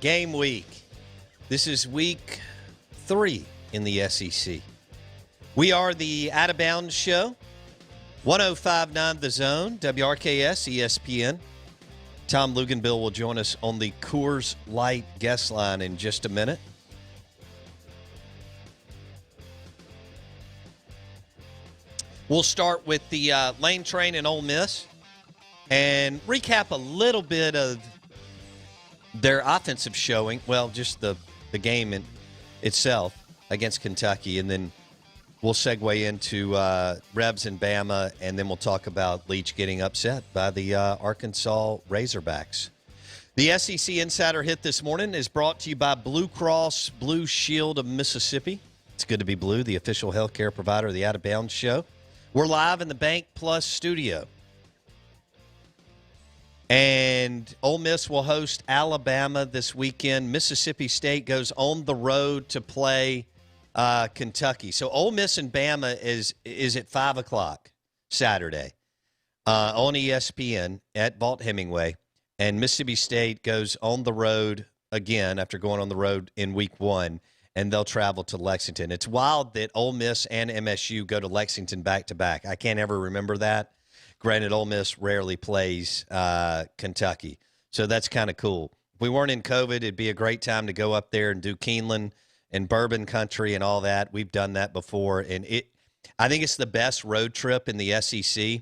game week. This is week 3 in the SEC. We are the Out of Bounds Show, 105.9 The Zone, WRKS, ESPN. Tom Luginbill will join us on the Coors Light guest line in just a minute. We'll start with the Lane train and Ole Miss and recap a little bit of their offensive showing. Well, just the game in itself against Kentucky, and then we'll segue into Rebs and Bama, and then we'll talk about Leach getting upset by the Arkansas Razorbacks. The SEC Insider Hit this morning is brought to you by Blue Cross Blue Shield of Mississippi. It's good to be blue, the official healthcare provider of the Out of Bounds Show. We're live in the Bank Plus studio. And Ole Miss will host Alabama this weekend. Mississippi State goes on the road to play Kentucky. So Ole Miss and Bama is at 5 o'clock Saturday on ESPN at Vaught-Hemingway. And Mississippi State goes on the road again after going on the road in week 1, and they'll travel to Lexington. It's wild that Ole Miss and MSU go to Lexington back-to-back. I can't ever remember that. Granted, Ole Miss rarely plays Kentucky, so that's kind of cool. If we weren't in COVID, it'd be a great time to go up there and do Kylin and Bourbon Country and all that. We've done that before, and I think it's the best road trip in the SEC.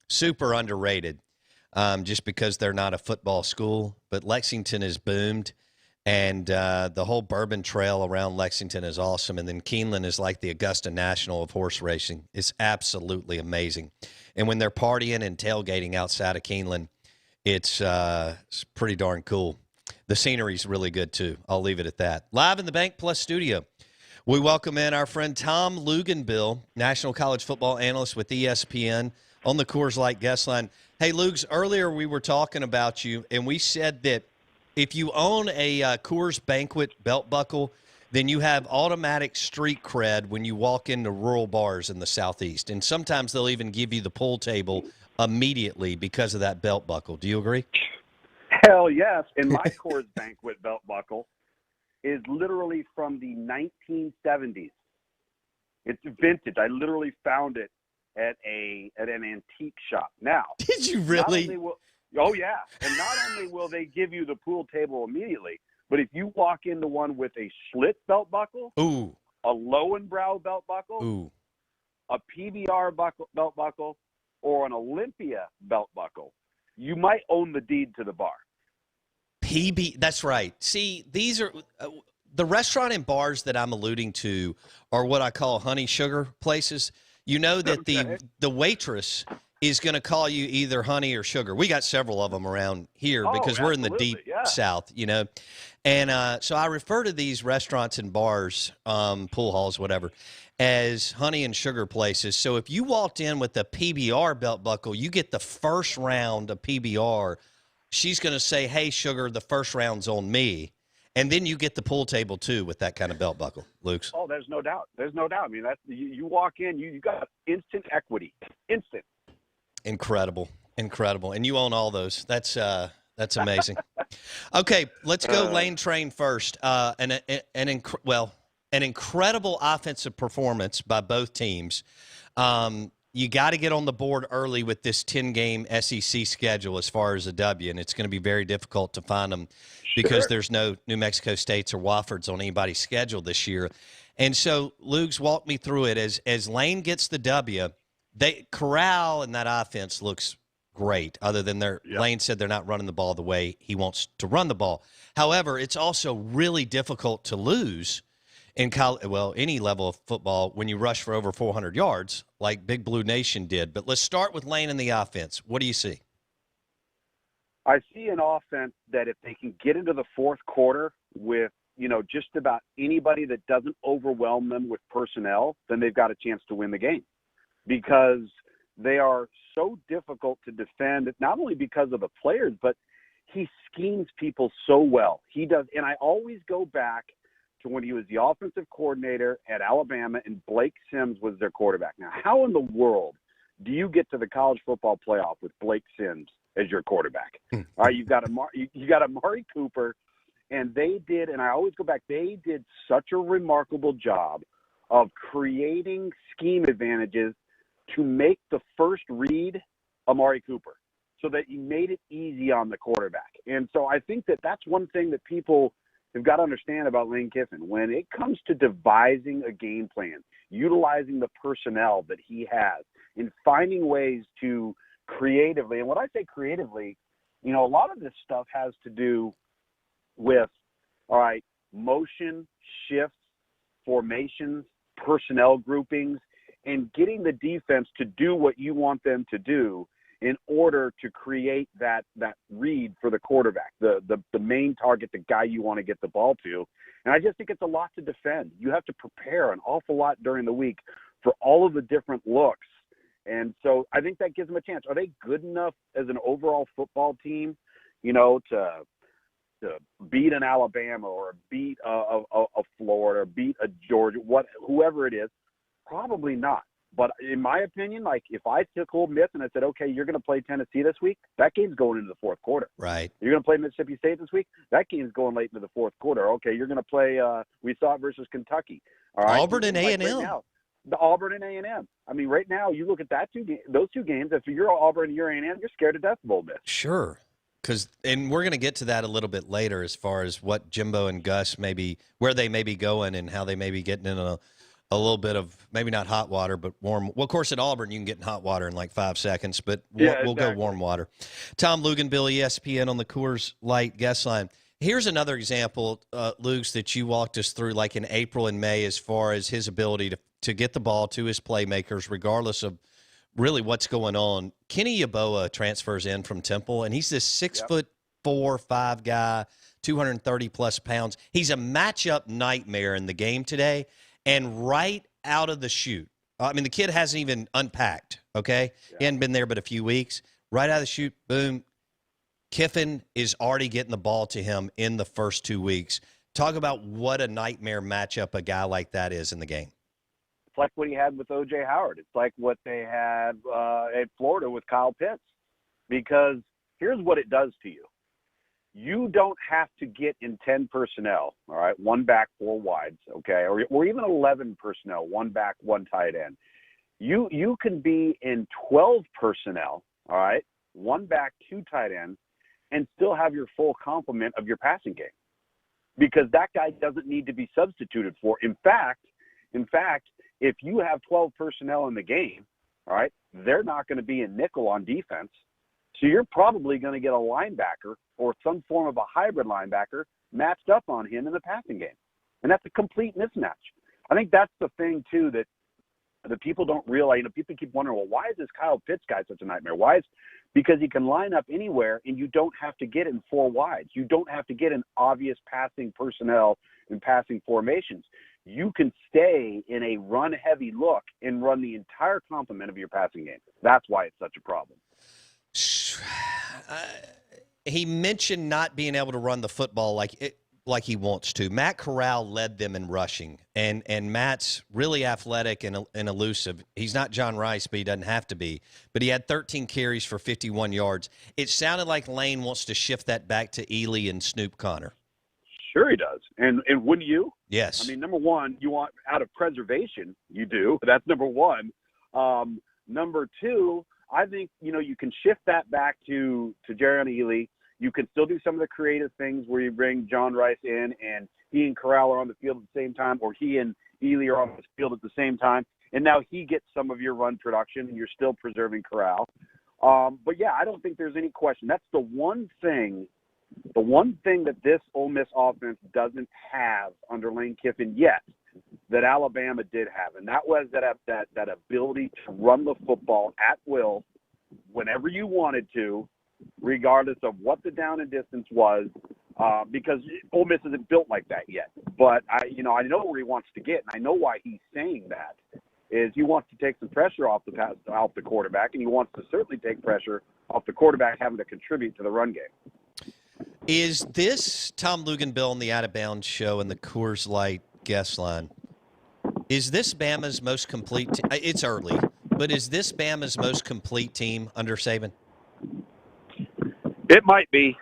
Super underrated, just because they're not a football school, but Lexington has boomed, and the whole Bourbon Trail around Lexington is awesome, and then Kylin is like the Augusta National of horse racing. It's absolutely amazing. And when they're partying and tailgating outside of Kylin, it's pretty darn cool. The scenery's really good, too. I'll leave it at that. Live in the Bank Plus studio, we welcome in our friend Tom Luginbill, National College Football Analyst with ESPN, on the Coors Light guest line. Hey, Lugs, earlier we were talking about you, and we said that if you own a Coors Banquet belt buckle, then you have automatic street cred when you walk into rural bars in the Southeast. And sometimes they'll even give you the pool table immediately because of that belt buckle. Do you agree? Hell yes. And my Coors Banquet belt buckle is literally from the 1970s. It's vintage. I literally found it at an antique shop. Now, did you really? Oh, yeah. And not only will they give you the pool table immediately, but if you walk into one with a Schlitz belt buckle, ooh, a Lowenbrow belt buckle, ooh, a PBR belt buckle, or an Olympia belt buckle, you might own the deed to the bar. That's right. See, these are the restaurant and bars that I'm alluding to are what I call honey sugar places. You know that the waitress is going to call you either honey or sugar. We got several of them around here because we're in the deep South, you know. And so I refer to these restaurants and bars, pool halls, whatever, as honey and sugar places. So if you walked in with a PBR belt buckle, you get the first round of PBR. She's going to say, hey, sugar, the first round's on me. And then you get the pool table, too, with that kind of belt buckle, Luke's. Oh, there's no doubt. There's no doubt. I mean, you walk in, you got instant equity. Instant. Incredible. And you own all those. That's amazing. Okay, let's go Lane Train first. An incredible offensive performance by both teams. You got to get on the board early with this 10-game SEC schedule as far as a W, and it's going to be very difficult to find them because there's no New Mexico States or Woffords on anybody's schedule this year. And so, Lugs, walk me through it. As Lane gets the W, Corral and that offense looks great, other than Lane said they're not running the ball the way he wants to run the ball. However, it's also really difficult to lose in any level of football when you rush for over 400 yards like Big Blue Nation did. But let's start with Lane and the offense. What do you see? I see an offense that if they can get into the fourth quarter with, just about anybody that doesn't overwhelm them with personnel, then they've got a chance to win the game. Because they are so difficult to defend, not only because of the players, but he schemes people so well. He does. And I always go back to when he was the offensive coordinator at Alabama and Blake Sims was their quarterback. Now, how in the world do you get to the college football playoff with Blake Sims as your quarterback? All right, you got Amari Cooper And they did, and I always go back, they did such a remarkable job of creating scheme advantages to make the first read Amari Cooper so that you made it easy on the quarterback. And so I think that that's one thing that people have got to understand about Lane Kiffin. When it comes to devising a game plan, utilizing the personnel that he has, and finding ways to creatively, and when I say creatively, a lot of this stuff has to do with, all right, motion, shifts, formations, personnel groupings, and getting the defense to do what you want them to do in order to create that read for the quarterback, the main target, the guy you want to get the ball to. And I just think it's a lot to defend. You have to prepare an awful lot during the week for all of the different looks. And so I think that gives them a chance. Are they good enough as an overall football team, to beat an Alabama or beat a Florida or beat a Georgia, whoever it is? Probably not. But in my opinion, like if I took Ole Miss and I said, okay, you're going to play Tennessee this week, that game's going into the fourth quarter. Right. You're going to play Mississippi State this week, that game's going late into the fourth quarter. Okay, you're going to play we saw it versus Kentucky. All right. Auburn and A&M. Right now, the Auburn and A&M. I mean, right now, you look at those two games. If you're Auburn and you're A&M, you're scared to death of Ole Miss. Sure. And we're going to get to that a little bit later as far as what Jimbo and Gus where they may be going and how they may be getting in a little bit of maybe not hot water, but warm. Well, of course, at Auburn, you can get in hot water in like 5 seconds, but we'll go warm water. Tom Luginbill, ESPN on the Coors Light guest line. Here's another example, Luke, that you walked us through like in April and May as far as his ability to get the ball to his playmakers regardless of really what's going on. Kenny Yeboah transfers in from Temple, and he's this 6'4", 5 guy, 230-plus pounds. He's a matchup nightmare in the game today, and right out of the chute, I mean, the kid hasn't even unpacked, okay? Yeah. He hadn't been there but a few weeks. Right out of the chute, boom, Kiffin is already getting the ball to him in the first 2 weeks. Talk about what a nightmare matchup a guy like that is in the game. It's like what he had with O.J. Howard. It's like what they had at Florida with Kyle Pitts. Because here's what it does to you. You don't have to get in 10 personnel, all right, 1 back, 4 wides, okay, or even 11 personnel, 1 back, 1 tight end. You can be in 12 personnel, all right, 1 back, 2 tight ends, and still have your full complement of your passing game because that guy doesn't need to be substituted for. In fact, if you have 12 personnel in the game, all right, they're not going to be in nickel on defense. So you're probably going to get a linebacker or some form of a hybrid linebacker matched up on him in the passing game. And that's a complete mismatch. I think that's the thing, too, that the people don't realize. People keep wondering, well, why is this Kyle Pitts guy such a nightmare? Because he can line up anywhere, and you don't have to get in 4 wides. You don't have to get in obvious passing personnel and passing formations. You can stay in a run-heavy look and run the entire complement of your passing game. That's why it's such a problem. He mentioned not being able to run the football like he wants to. Matt Corral led them in rushing, and Matt's really athletic and elusive. He's not John Rice, but he doesn't have to be. But he had 13 carries for 51 yards. It sounded like Lane wants to shift that back to Ely and Snoop Connor. Sure he does. And wouldn't you? Yes. I mean, number one, you want out of preservation, you do. That's number one. Number two, I think, you can shift that back to Jerrion Ely. You can still do some of the creative things where you bring John Rice in and he and Corral are on the field at the same time, or he and Ely are on the field at the same time. And now he gets some of your run production and you're still preserving Corral. But yeah, I don't think there's any question. That's the one thing that this Ole Miss offense doesn't have under Lane Kiffin yet that Alabama did have, and that was that ability to run the football at will whenever you wanted to, regardless of what the down and distance was, because Ole Miss isn't built like that yet. But I know where he wants to get, and I know why he's saying that. Is he wants to take some pressure off the quarterback, and he wants to certainly take pressure off the quarterback having to contribute to the run game. Is this Tom Luginbill on the Out of Bounds show and the Coors Light guest line? Is this Bama's most complete it's early, but is this Bama's most complete team under Saban? It might be.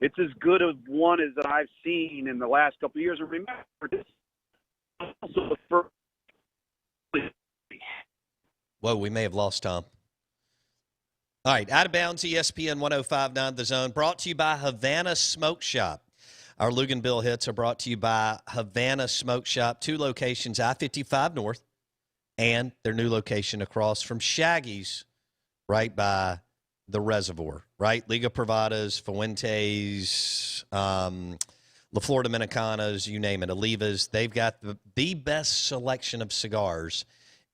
It's as good of one as that I've seen in the last couple of years. And remember, this is also the first. Whoa, we may have lost Tom. All right, Out of Bounds, ESPN 105.9 The Zone, brought to you by Havana Smoke Shop. Our Luginbill hits are brought to you by Havana Smoke Shop, 2 locations, I-55 North, and their new location across from Shaggy's, right by the reservoir, right? Liga Privadas, Fuentes, La Flor Dominicanas, you name it, Olivas. They've got the best selection of cigars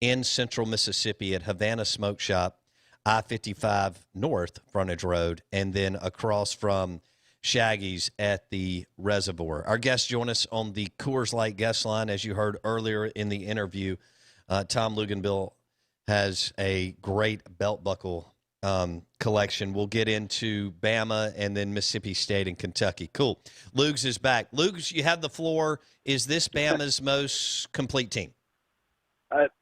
in central Mississippi at Havana Smoke Shop, I-55 North Frontage Road, and then across from Shaggy's at the reservoir. Our guests join us on the Coors Light guest line. As you heard earlier in the interview, Tom Luginbill has a great belt buckle collection. We'll get into Bama and then Mississippi State and Kentucky. Cool. Lugs is back. Lugs, you have the floor. Is this Bama's most complete team?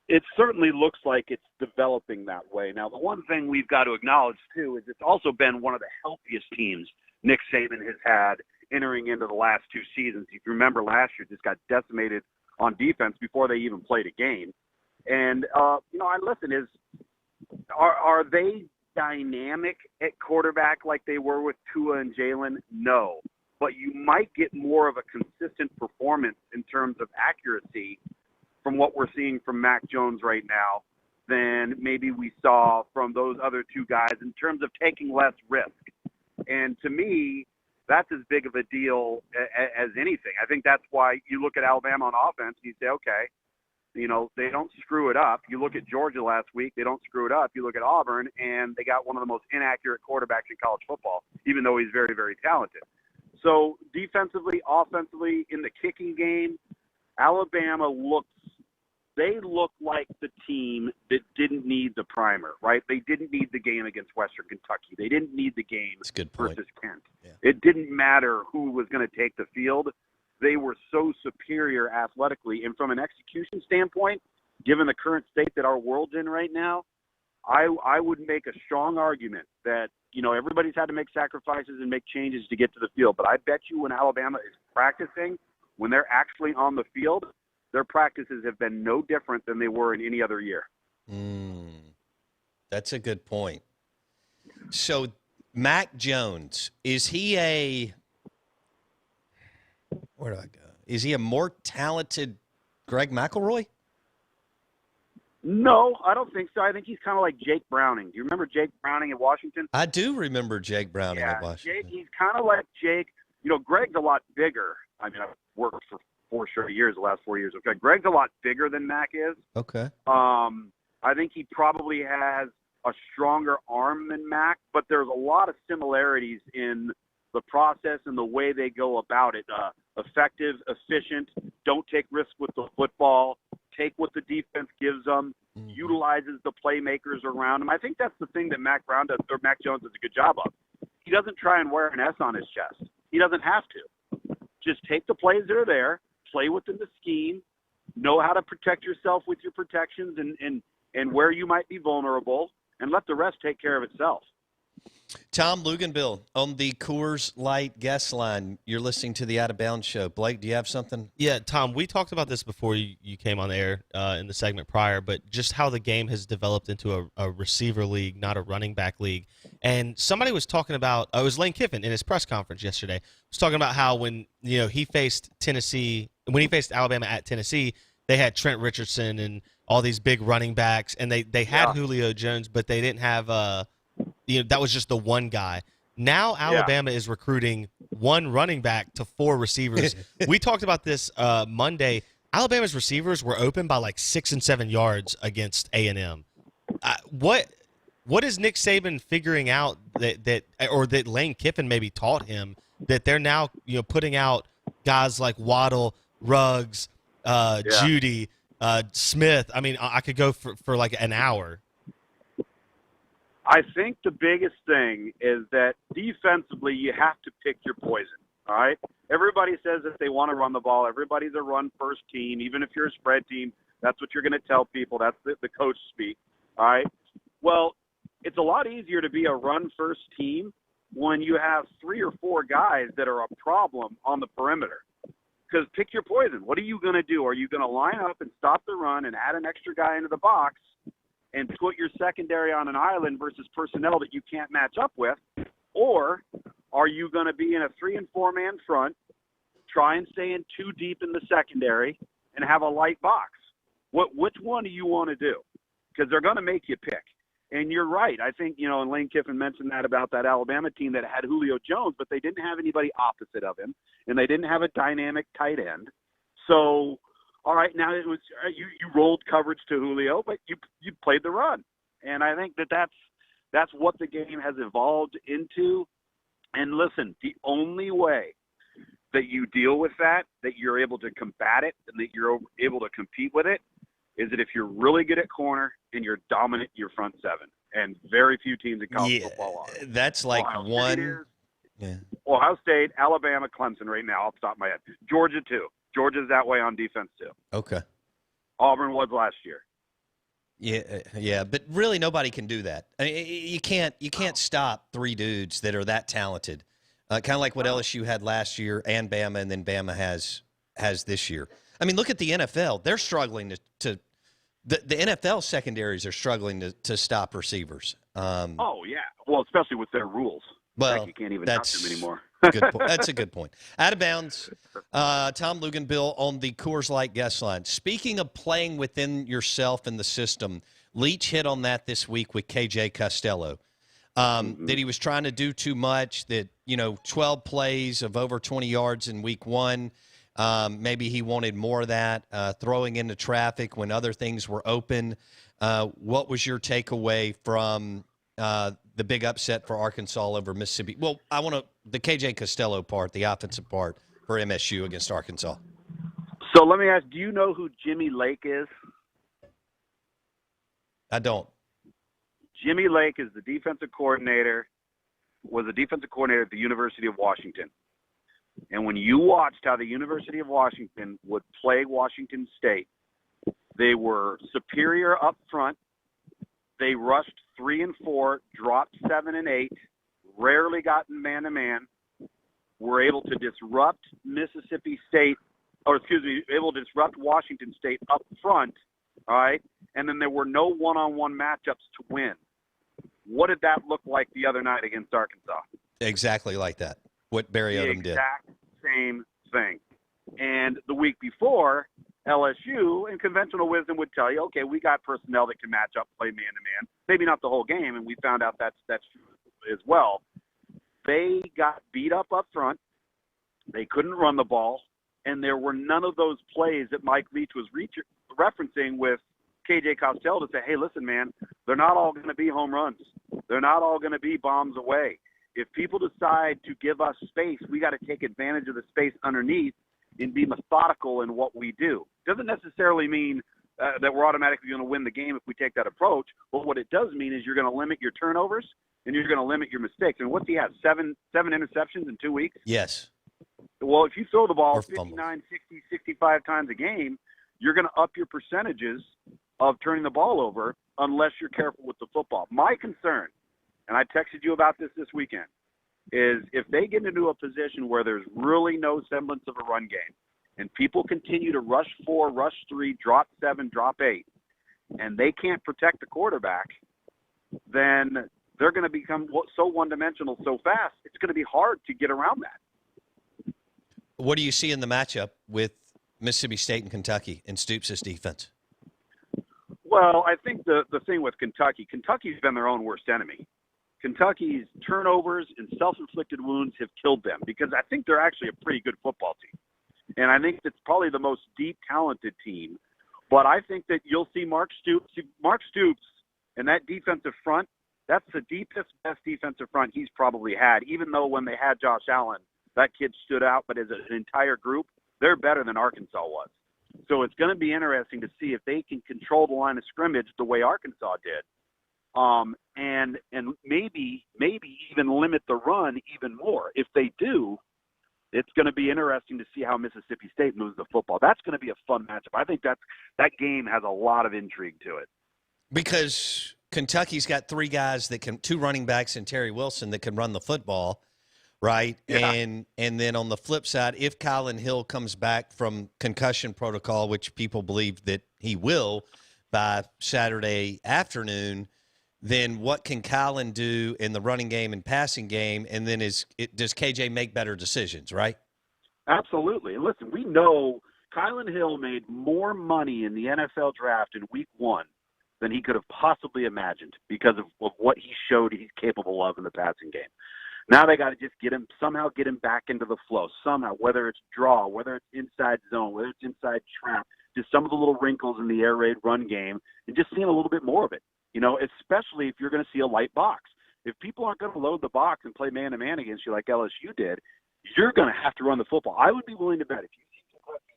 It certainly looks like it's developing that way. Now, the one thing we've got to acknowledge, too, is it's also been one of the healthiest teams Nick Saban has had entering into the last 2 seasons. If you remember, last year just got decimated on defense before they even played a game. And, are they dynamic at quarterback like they were with Tua and Jalen? No. But you might get more of a consistent performance in terms of accuracy from what we're seeing from Mac Jones right now than maybe we saw from those other 2 guys in terms of taking less risk. And to me, that's as big of a deal as anything. I think that's why you look at Alabama on offense and you say, okay, they don't screw it up. You look at Georgia last week, they don't screw it up. You look at Auburn, and they got one of the most inaccurate quarterbacks in college football, even though he's very, very talented. So defensively, offensively, in the kicking game, Alabama look like the team that didn't need the primer, right? They didn't need the game against Western Kentucky. They didn't need the game versus Kent. Yeah. It didn't matter who was going to take the field. They were so superior athletically. And from an execution standpoint, given the current state that our world's in right now, I would make a strong argument that, everybody's had to make sacrifices and make changes to get to the field. But I bet you when Alabama is practicing, when they're actually on the field, their practices have been no different than they were in any other year. That's a good point. So Mac Jones, is he where do I go? Is he a more talented Greg McElroy? No, I don't think so. I think he's kind of like Jake Browning. Do you remember Jake Browning at Washington? I do remember Jake Browning at Washington. He's kind of like Jake. Greg's a lot bigger. I mean, I've worked for 4 straight years, the last 4 years. Okay, Greg's a lot bigger than Mac is. Okay. I think he probably has a stronger arm than Mac, but there's a lot of similarities in the process and the way they go about it. Effective, efficient, don't take risks with the football, take what the defense gives them, utilizes the playmakers around him. I think that's the thing that Mac Jones does a good job of. He doesn't try and wear an S on his chest. He doesn't have to. Just take the plays that are there, play within the scheme, know how to protect yourself with your protections and where you might be vulnerable, and let the rest take care of itself. Tom Luginbill on the Coors Light guest line. You're listening to the Out of Bounds show. Blake, do you have something? Yeah, Tom, we talked about this before you came on the air in the segment prior, but just how the game has developed into a receiver league, not a running back league. And somebody was talking about, it was Lane Kiffin in his press conference yesterday, was talking about how when he faced Alabama at Tennessee, they had Trent Richardson and all these big running backs, and they had Julio Jones, but they didn't have that was just the one guy. Now Alabama is recruiting 1 running back to 4 receivers. We talked about this Monday. Alabama's receivers were open by like 6 and 7 yards against A&M. What is Nick Saban figuring out that Lane Kiffin maybe taught him that they're now putting out guys like Waddle, Ruggs, Judy, Smith? I mean, I could go for like an hour. I think the biggest thing is that defensively you have to pick your poison, all right? Everybody says that they want to run the ball. Everybody's a run-first team. Even if you're a spread team, that's what you're going to tell people. That's the coach speak, all right? Well, it's a lot easier to be a run-first team when you have 3 or 4 guys that are a problem on the perimeter. Because pick your poison. What are you going to do? Are you going to line up and stop the run and add an extra guy into the box and put your secondary on an island versus personnel that you can't match up with? Or are you going to be in a 3- and 4-man front, try and stay in too deep in the secondary, and have a light box? Which one do you want to do? Because they're going to make you pick. And you're right. I think, and Lane Kiffin mentioned that about that Alabama team that had Julio Jones, but they didn't have anybody opposite of him, and they didn't have a dynamic tight end. So, all right, now it was you rolled coverage to Julio, but you played the run. And I think that's what the game has evolved into. And listen, the only way that you deal with that you're able to combat it, and that you're able to compete with it, is that if you're really good at corner and you're dominant your front seven. And very few teams in college football are. That's like Ohio State, Alabama, Clemson right now off the top of my head. Georgia, too. Georgia's that way on defense, too. Okay. Auburn was last year. Yeah, but really nobody can do that. I mean, you can't stop 3 dudes that are that talented. Kind of like what LSU had last year and Bama, and then Bama has this year. I mean, look at the NFL. They're struggling to the NFL secondaries are struggling to stop receivers. Oh, yeah. Well, especially with their rules. Well, you can't even touch them anymore. That's a good point. Out of bounds, Tom Luginbill on the Coors Light guest line. Speaking of playing within yourself and the system, Leach hit on that this week with KJ Costello. That he was trying to do too much, that, 12 plays of over 20 yards in week 1. Maybe he wanted more of that, throwing into traffic when other things were open. What was your takeaway from the big upset for Arkansas over Mississippi? Well, the KJ Costello part, the offensive part for MSU against Arkansas. So let me ask, do you know who Jimmy Lake is? I don't. Jimmy Lake is the defensive coordinator, was a defensive coordinator at the University of Washington. And when you watched how the University of Washington would play Washington State, they were superior up front. They rushed 3 and 4, dropped 7 and 8, rarely gotten man-to-man, were able to disrupt able to disrupt Washington State up front, all right? And then there were no one-on-one matchups to win. What did that look like the other night against Arkansas? Exactly like that. What Barry Odom did. The exact same thing. And the week before, LSU, in conventional wisdom, would tell you, okay, we got personnel that can match up, play man-to-man. Maybe not the whole game, and we found out that's true as well. They got beat up front. They couldn't run the ball, and there were none of those plays that Mike Leach was referencing with KJ Costello to say, hey, listen, man, they're not all going to be home runs. They're not all going to be bombs away. If people decide to give us space, we got to take advantage of the space underneath and be methodical in what we do. Doesn't necessarily mean that we're automatically going to win the game if we take that approach, but what it does mean is you're going to limit your turnovers and you're going to limit your mistakes. And what's he have, seven interceptions in 2 weeks? Yes. Well, if you throw the ball 59, 60, 65 times a game, you're going to up your percentages of turning the ball over unless you're careful with the football. My concern, and I texted you about this weekend, is if they get into a position where there's really no semblance of a run game and people continue to rush 4, rush 3, drop 7, drop 8, and they can't protect the quarterback, then they're going to become so one-dimensional so fast, it's going to be hard to get around that. What do you see in the matchup with Mississippi State and Kentucky in Stoops' defense? Well, I think the thing with Kentucky's been their own worst enemy. Kentucky's turnovers and self-inflicted wounds have killed them because I think they're actually a pretty good football team. And I think it's probably the most deep, talented team. But I think that you'll see Mark Stoops and that defensive front, that's the deepest, best defensive front he's probably had, even though when they had Josh Allen, that kid stood out. But as an entire group, they're better than Arkansas was. So it's going to be interesting to see if they can control the line of scrimmage the way Arkansas did. And maybe even limit the run even more. If they do, it's going to be interesting to see how Mississippi State moves the football. That's going to be a fun matchup. I think that game has a lot of intrigue to it. Because Kentucky's got three guys two running backs and Terry Wilson that can run the football, right? Yeah. And then on the flip side, if Kylin Hill comes back from concussion protocol, which people believe that he will by Saturday afternoon, then what can Kylin do in the running game and passing game? And then does KJ make better decisions, right? Absolutely. And listen, we know Kylin Hill made more money in the NFL draft in week 1 than he could have possibly imagined because of what he showed he's capable of in the passing game. Now they got to just somehow get him back into the flow, somehow, whether it's draw, whether it's inside zone, whether it's inside trap, just some of the little wrinkles in the air raid run game, and just seeing a little bit more of it, especially if you're going to see a light box. If people aren't going to load the box and play man-to-man against you like LSU did, you're going to have to run the football. I would be willing to bet if you see Kentucky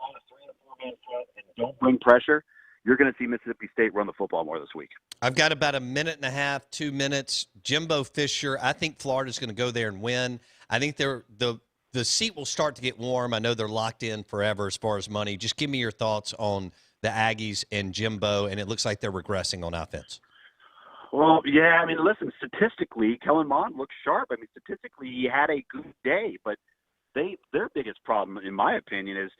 on a 3- or 4-man front and don't bring pressure, you're going to see Mississippi State run the football more this week. I've got about a minute and a half, 2 minutes. Jimbo Fisher, I think Florida's going to go there and win. I think the seat will start to get warm. I know they're locked in forever as far as money. Just give me your thoughts on the Aggies and Jimbo, and it looks like they're regressing on offense. Well, yeah, I mean, listen, statistically, Kellen Mond looks sharp. I mean, statistically, he had a good day, but their biggest problem, in my opinion, is,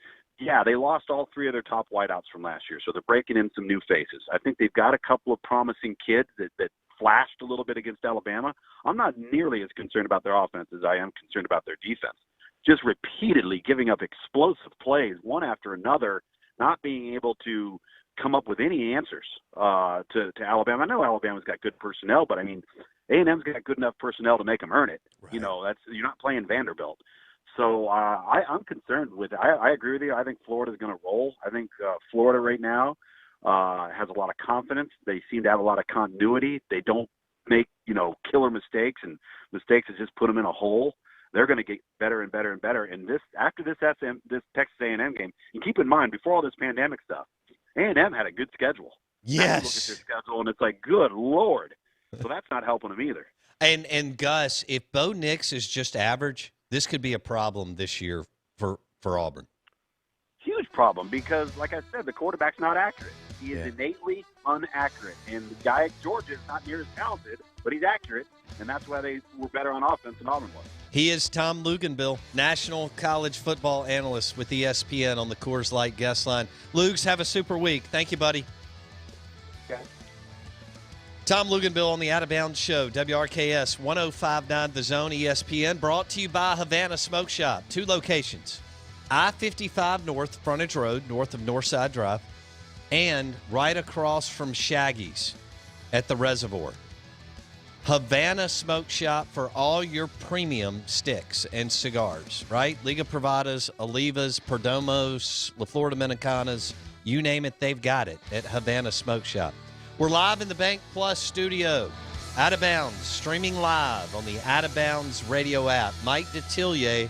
they lost all 3 of their top wideouts from last year, so they're breaking in some new faces. I think they've got a couple of promising kids that flashed a little bit against Alabama. I'm not nearly as concerned about their offense as I am concerned about their defense. Just repeatedly giving up explosive plays, one after another, not being able to come up with any answers to Alabama. I know Alabama's got good personnel, but I mean, A&M's got good enough personnel to make them earn it. Right. You're not playing Vanderbilt. So I'm concerned with it. I agree with you. I think Florida's going to roll. I think Florida right now has a lot of confidence. They seem to have a lot of continuity. They don't make, killer mistakes, and mistakes that just put them in a hole. They're going to get better and better and better. And after this Texas A&M game, and keep in mind, before all this pandemic stuff, A&M had a good schedule. Yes. Now you look at their schedule, and it's like, good Lord. So that's not helping them either. And Gus, if Bo Nix is just average, this could be a problem this year for Auburn. Huge problem because, like I said, the quarterback's not accurate. He is innately inaccurate. And the guy at Georgia is not near as talented, but he's accurate, and that's why they were better on offense than Auburn was. He is Tom Luginbill, national college football analyst with ESPN on the Coors Light guest line. Lugs, have a super week. Thank you, buddy. Okay. Tom Luginbill on the Out of Bounds Show, WRKS 105.9 The Zone, ESPN, brought to you by Havana Smoke Shop. 2 locations, I-55 North Frontage Road, north of Northside Drive, and right across from Shaggy's at the Reservoir. Havana Smoke Shop for all your premium sticks and cigars, right? Liga Privadas, Olivas, Perdomos, La Flor Dominicanas, you name it, they've got it at Havana Smoke Shop. We're live in the Bank Plus studio. Out of Bounds, streaming live on the Out of Bounds radio app. Mike Detillier